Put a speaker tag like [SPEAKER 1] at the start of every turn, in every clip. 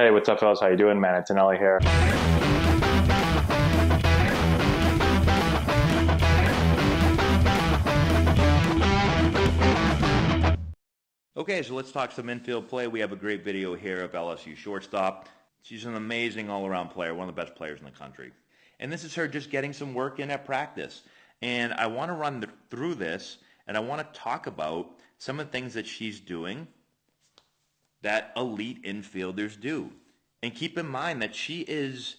[SPEAKER 1] Hey, what's up, fellas? How you doing, man? Antonelli here.
[SPEAKER 2] Okay, so let's talk some infield play. We have a great video here of LSU shortstop. She's an amazing all-around player, one of the best players in the country. And this is her just getting some work in at practice. And I want to run through this, and I want to talk about some of the things that she's doing that elite infielders do. And keep in mind that she's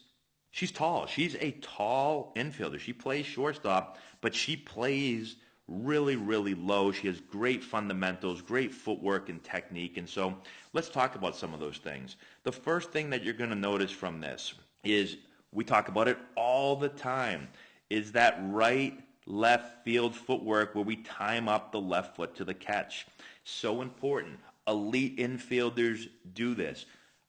[SPEAKER 2] tall. She's a tall infielder. She plays shortstop, but she plays really, really low. She has great fundamentals, great footwork and technique. And so let's talk about some of those things. The first thing that you're going to notice from this is we talk about it all the time, is that right left field footwork where we time up the left foot to the catch. So important. Elite infielders do this.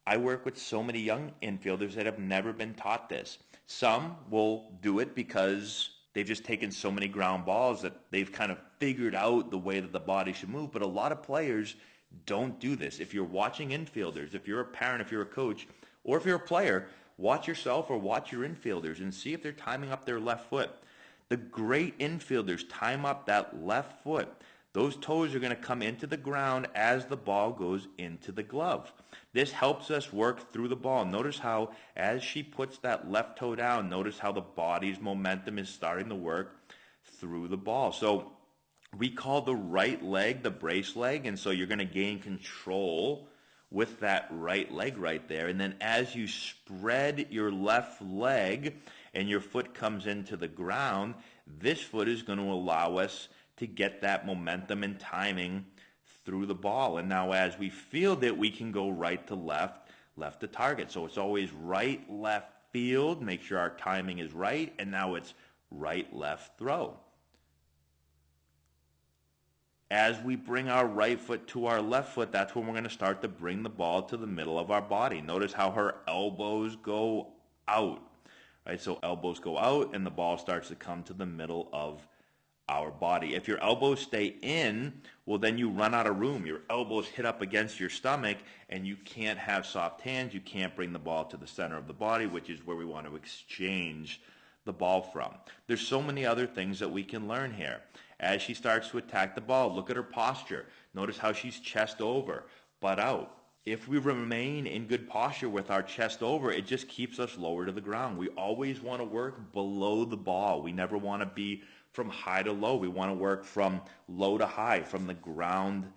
[SPEAKER 2] I work with so many young infielders that have never been taught this. Some will do it because they've just taken so many ground balls that they've kind of figured out the way that the body should move. But a lot of players don't do this. If you're watching infielders, if you're a parent, if you're a coach, or if you're a player, watch yourself or watch your infielders and see if they're timing up their left foot. The great infielders time up that left foot. Those toes are going to come into the ground as the ball goes into the glove. This helps us work through the ball. Notice how as she puts that left toe down, notice how the body's momentum is starting to work through the ball. So we call the right leg the brace leg, and so you're going to gain control with that right leg right there. And then as you spread your left leg and your foot comes into the ground, this foot is going to allow us to get that momentum and timing through the ball. And now as we field it, we can go right to left, left to target. So it's always right, left field, make sure our timing is right, and now it's right, left throw. As we bring our right foot to our left foot, that's when we're going to start to bring the ball to the middle of our body. Notice how her elbows go out. Right? So elbows go out and the ball starts to come to the middle of our body. If your elbows stay in, well, then you run out of room. Your elbows hit up against your stomach and you can't have soft hands. You can't bring the ball to the center of the body, which is where we want to exchange the ball from. There's so many other things that we can learn here. As she starts to attack the ball, look at her posture. Notice how she's chest over, butt out. If we remain in good posture with our chest over, it just keeps us lower to the ground. We always want to work below the ball. We never want to be from high to low. We want to work from low to high, from the ground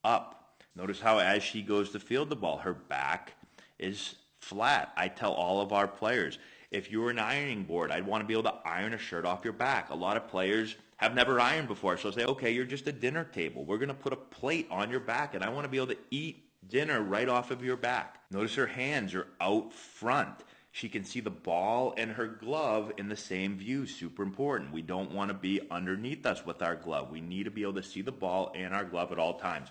[SPEAKER 2] up. Notice how as she goes to field the ball, her back is flat. I tell all of our players, if you're an ironing board, I'd want to be able to iron a shirt off your back. A lot of players have never ironed before, so say, okay, you're just a dinner table. We're going to put a plate on your back, and I want to be able to eat dinner right off of your back. Notice her hands are out front. She can see the ball and her glove in the same view. Super important. We don't want to be underneath us with our glove. We need to be able to see the ball and our glove at all times.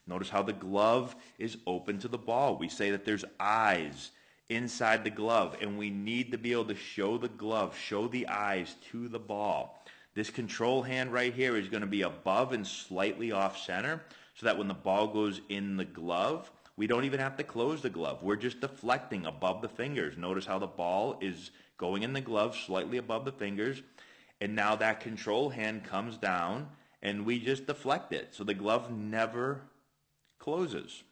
[SPEAKER 2] Notice how the glove is open to the ball. We say that there's eyes inside the glove, and we need to be able to show the glove, show the eyes to the ball. This control hand right here is going to be above and slightly off center so that when the ball goes in the glove, we don't even have to close the glove. We're just deflecting above the fingers. Notice how the ball is going in the glove slightly above the fingers, and now that control hand comes down and we just deflect it. So the glove never closes.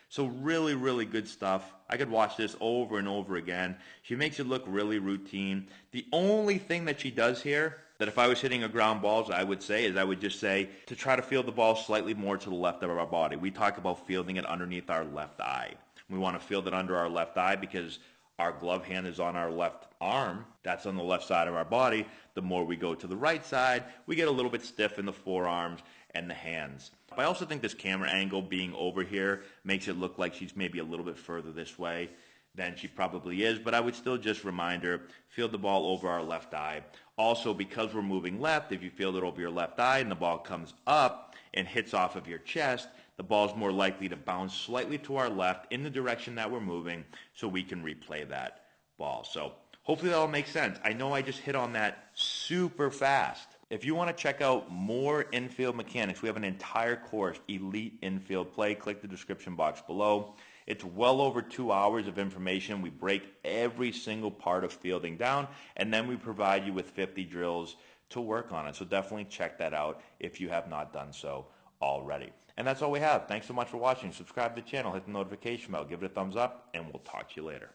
[SPEAKER 2] So really, really good stuff. I could watch this over and over again. She makes it look really routine. The only thing that she does here, that if I was hitting a ground balls, I would say, is I would just say to try to field the ball slightly more to the left of our body. We talk about fielding it underneath our left eye. We want to field it under our left eye because our glove hand is on our left arm. That's on the left side of our body. The more we go to the right side, we get a little bit stiff in the forearms and the hands. I also think this camera angle being over here makes it look like she's maybe a little bit further this way than she probably is, but I would still just remind her, field the ball over our left eye. Also, because we're moving left, if you field it over your left eye and the ball comes up and hits off of your chest, the ball's more likely to bounce slightly to our left in the direction that we're moving so we can replay that ball. So hopefully that all makes sense. I know I just hit on that super fast. If you want to check out more infield mechanics, we have an entire course, Elite Infield Play. Click the description box below. It's well over 2 hours of information. We break every single part of fielding down, and then we provide you with 50 drills to work on it. So definitely check that out if you have not done so already. And that's all we have. Thanks so much for watching. Subscribe to the channel, hit the notification bell, give it a thumbs up, and we'll talk to you later.